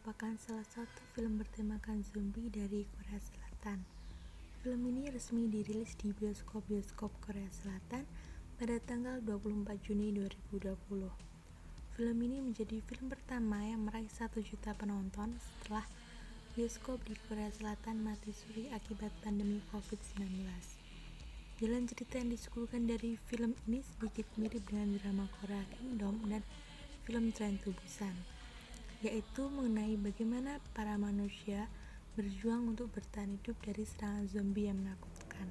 merupakan salah satu film bertemakan zombie dari Korea Selatan. Film ini resmi dirilis di bioskop-bioskop Korea Selatan pada tanggal 24 Juni 2020. Film ini menjadi film pertama yang meraih 1 juta penonton setelah bioskop di Korea Selatan mati suri akibat pandemi COVID-19. Jalan cerita yang disuguhkan dari film ini sedikit mirip dengan drama Korea Kingdom dan film Train to Busan, yaitu mengenai bagaimana para manusia berjuang untuk bertahan hidup dari serangan zombie yang menakutkan.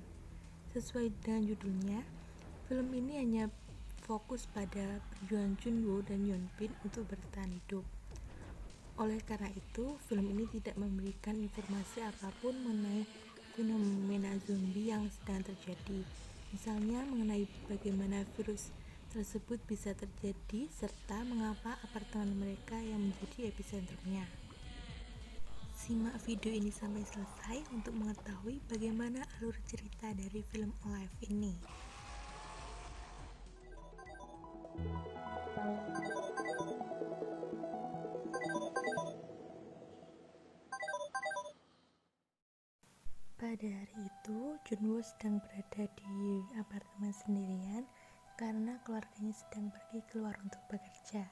Sesuai dengan judulnya, film ini hanya fokus pada perjuangan Junwoo dan Yeonbin untuk bertahan hidup. Oleh karena itu, film ini tidak memberikan informasi apapun mengenai fenomena zombie yang sedang terjadi, misalnya mengenai bagaimana virus tersebut bisa terjadi serta mengapa apartemen mereka yang menjadi epicentrumnya. Simak video ini sampai selesai untuk mengetahui bagaimana alur cerita dari film Alive ini. Pada hari itu, Junwoo sedang berada di apartemen sendirian karena keluarganya sedang pergi keluar untuk bekerja.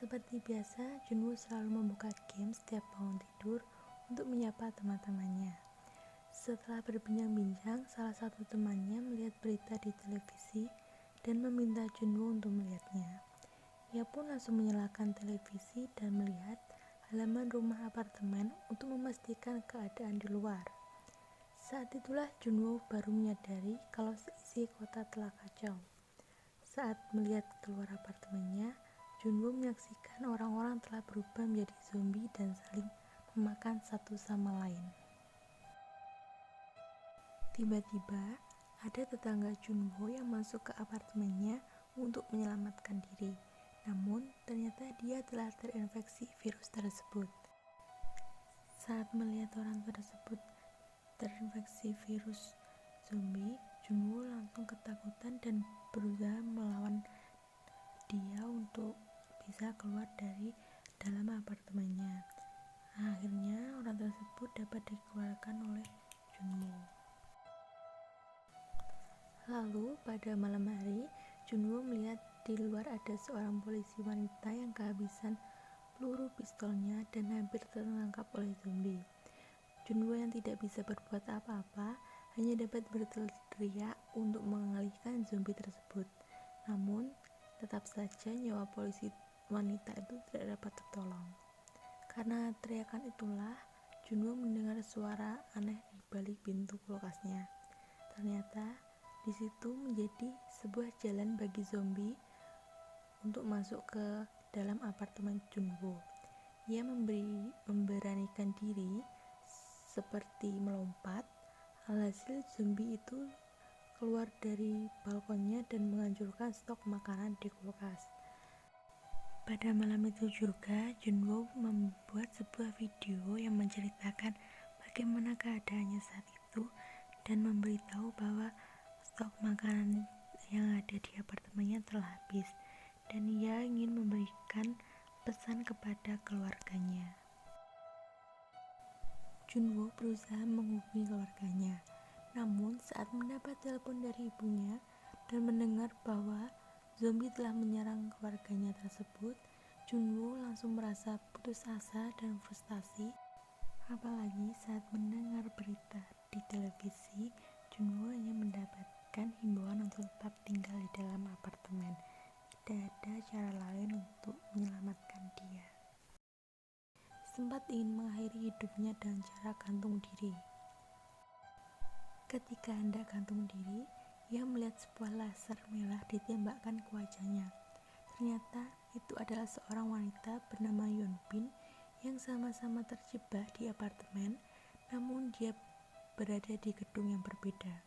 Seperti biasa, Junwoo selalu membuka game setiap bangun tidur untuk menyapa teman-temannya. Setelah berbincang-bincang, salah satu temannya melihat berita di televisi dan meminta Junwoo untuk melihatnya. Ia pun langsung menyalakan televisi dan melihat halaman rumah apartemen untuk memastikan keadaan di luar. Saat itulah Junwoo baru menyadari kalau seisi kota telah kacau. Saat melihat keluar apartemennya, Junwoo menyaksikan orang-orang telah berubah menjadi zombie dan saling memakan satu sama lain. Tiba-tiba, ada tetangga Junwoo yang masuk ke apartemennya untuk menyelamatkan diri. Namun, ternyata dia telah terinfeksi virus tersebut. Saat melihat orang tersebut terinfeksi virus zombie, Junwoo langsung ketakutan dan berusaha melawan dia untuk bisa keluar dari dalam apartemennya. Akhirnya orang tersebut dapat dikeluarkan oleh Junwoo. Lalu pada malam hari, Junwoo melihat di luar ada seorang polisi wanita yang kehabisan peluru pistolnya dan hampir tertangkap oleh zombie. Junwoo yang tidak bisa berbuat apa-apa hanya dapat berteriak untuk mengalihkan zombie tersebut. Namun, tetap saja nyawa polisi wanita itu tidak dapat tertolong. Karena teriakan itulah, Junwoo mendengar suara aneh di balik pintu kulkasnya. Ternyata, di situ menjadi sebuah jalan bagi zombie untuk masuk ke dalam apartemen Junwoo. Ia memberanikan diri seperti melompat. Alhasil zombie itu keluar dari balkonnya dan menghancurkan stok makanan di kulkas. Pada malam itu juga, Junwoo membuat sebuah video yang menceritakan bagaimana keadaannya saat itu dan memberitahu bahwa stok makanan yang ada di apartemennya telah habis dan ia ingin memberikan pesan kepada keluarganya. Junwoo berusaha menghubungi keluarganya, namun saat mendapat telepon dari ibunya dan mendengar bahwa zombie telah menyerang keluarganya tersebut, Junwoo langsung merasa putus asa dan frustasi. Apalagi saat mendengar berita di televisi, Junwoo hanya mendapatkan himbauan untuk tetap tinggal di dalam apartemen. Tidak ada cara lain untuk menyelamatkan dia. Sempat ingin mengakhiri hidupnya dengan cara gantung diri. Ketika hendak gantung diri, ia melihat sebuah laser merah ditembakkan ke wajahnya. Ternyata itu adalah seorang wanita bernama Yeonbin yang sama-sama terjebak di apartemen, namun dia berada di gedung yang berbeda.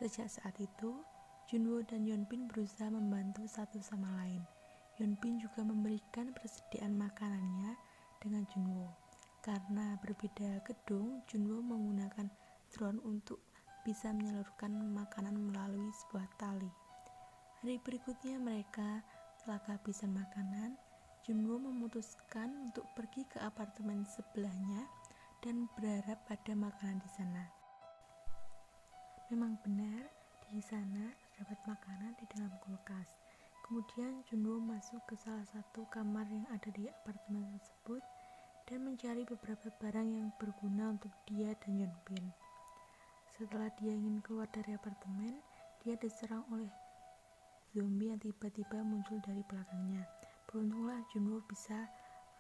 Sejak saat itu, Junwoo dan Yeonbin berusaha membantu satu sama lain. Yeonbin juga memberikan persediaan makanannya dengan Junwoo. Karena berbeda gedung, Junwoo menggunakan drone untuk bisa menyalurkan makanan melalui sebuah tali. Hari berikutnya mereka telah kehabisan makanan Junwoo memutuskan untuk pergi ke apartemen sebelahnya dan berharap pada makanan di sana. Memang benar, di sana terdapat makanan di dalam kulkas. Kemudian Junwoo masuk ke salah satu kamar yang ada di apartemen tersebut dan mencari beberapa barang yang berguna untuk dia dan Yeonbin. Setelah dia ingin keluar dari apartemen, dia diserang oleh zombie yang tiba-tiba muncul dari belakangnya. Beruntunglah Junwoo bisa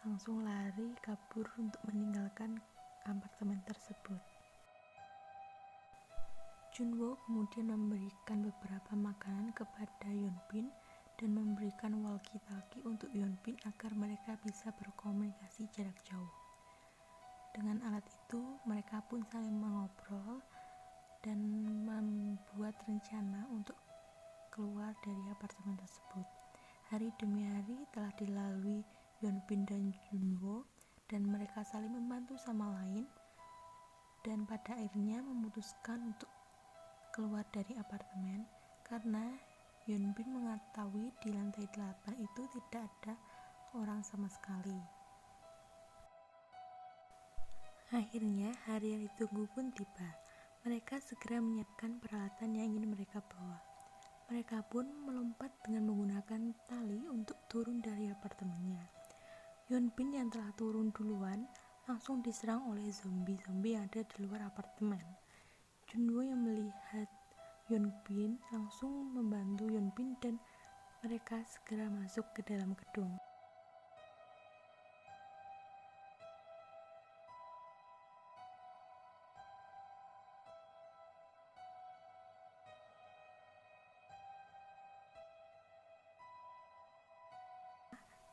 langsung lari kabur untuk meninggalkan apartemen tersebut. Junwoo kemudian memberikan beberapa makanan kepada Yeonbin dan memberikan walkie-talkie untuk Yeonbin agar mereka bisa berkomunikasi jarak jauh. Dengan alat itu, mereka pun saling mengobrol dan membuat rencana untuk keluar dari apartemen tersebut. Hari demi hari telah dilalui Yeonbin dan Junwoo, dan mereka saling membantu sama lain dan pada akhirnya memutuskan untuk keluar dari apartemen karena Yeonbin mengetahui di lantai 8 itu tidak ada orang sama sekali. Akhirnya hari yang ditunggu pun tiba. Mereka segera menyiapkan peralatan yang ingin mereka bawa. Mereka pun melompat dengan menggunakan tali untuk turun dari apartemennya. Yeonbin yang telah turun duluan langsung diserang oleh zombie-zombie yang ada di luar apartemen. Junwoo yang melihat Yeonbin langsung membantu Yeonbin dan mereka segera masuk ke dalam gedung.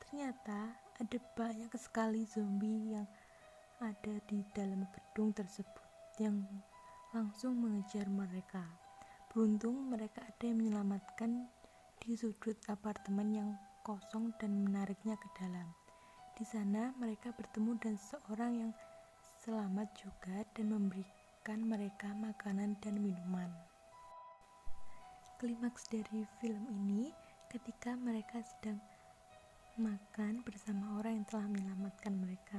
Ternyata ada banyak sekali zombie yang ada di dalam gedung tersebut yang langsung mengejar mereka. Beruntung mereka ada yang menyelamatkan di sudut apartemen yang kosong dan menariknya ke dalam. Di sana mereka bertemu dengan seorang yang selamat juga dan memberikan mereka makanan dan minuman. Klimaks dari film ini ketika mereka sedang makan bersama orang yang telah menyelamatkan mereka.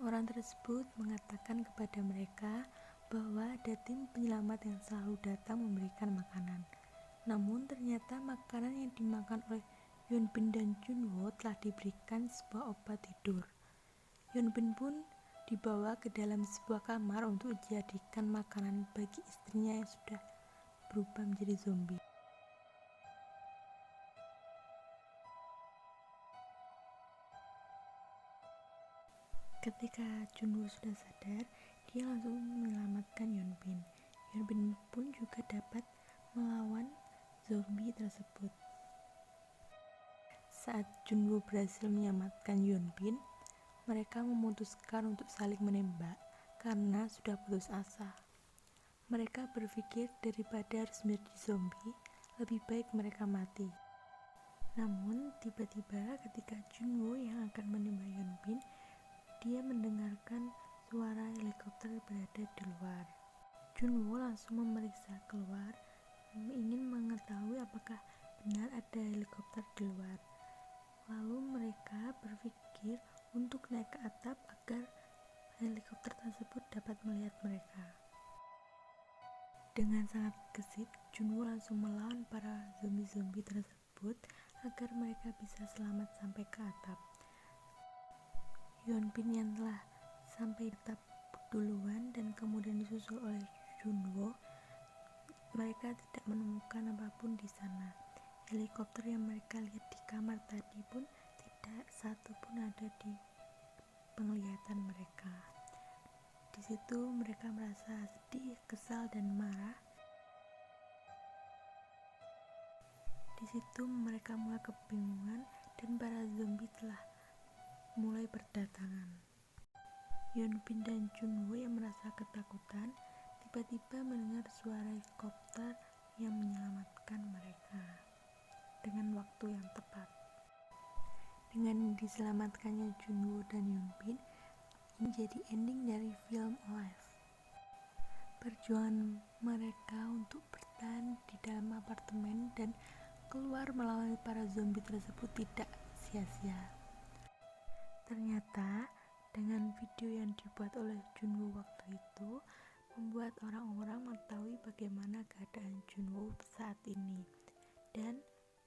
Orang tersebut mengatakan kepada mereka bahwa ada tim penyelamat yang selalu datang memberikan makanan. Namun ternyata makanan yang dimakan oleh Yeonbin dan Junwoo telah diberikan sebuah obat tidur. Yeonbin pun dibawa ke dalam sebuah kamar untuk dijadikan makanan bagi istrinya yang sudah berubah menjadi zombie. Ketika Junwoo sudah sadar, dia langsung menyelamatkan Yeonbin. Yeonbin pun juga dapat melawan zombie tersebut. Saat Junwoo berhasil menyelamatkan Yeonbin, mereka memutuskan untuk saling menembak karena sudah putus asa. Mereka berpikir daripada harus menjadi zombie, lebih baik mereka mati. Namun tiba-tiba ketika Junwoo yang akan menembak Yeonbin, dia mendengarkan suara helikopter berada di luar. Junwoo langsung memeriksa keluar, ingin mengetahui apakah benar ada helikopter di luar. Lalu mereka berpikir untuk naik ke atap agar helikopter tersebut dapat melihat mereka. Dengan sangat gesit, Junwoo langsung melawan para zombie-zombie tersebut agar mereka bisa selamat sampai ke atap. Yeonbin yang telah sampai atap duluan dan kemudian disusul oleh Junwoo, mereka tidak menemukan apapun di sana. Helikopter yang mereka lihat di kamar tadi pun tidak satu pun ada di penglihatan mereka. Di situ mereka merasa sedih, kesal, dan marah. Di situ mereka mulai kebingungan dan para zombie telah mulai berdatangan. Yeonbin dan Junwoo yang merasa ketakutan tiba-tiba mendengar suara helikopter yang menyelamatkan mereka dengan waktu yang tepat. Dengan diselamatkannya Junwoo dan Yeonbin, ini jadi ending dari film Alive. Perjuangan mereka untuk bertahan di dalam apartemen dan keluar melawan para zombie tersebut tidak sia-sia. Ternyata dengan video yang dibuat oleh Junwoo waktu itu membuat orang-orang mengetahui bagaimana keadaan Junwoo saat ini dan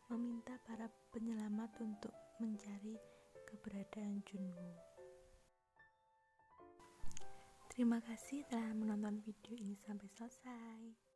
meminta para penyelamat untuk mencari keberadaan Junwoo. Terima kasih telah menonton video ini sampai selesai.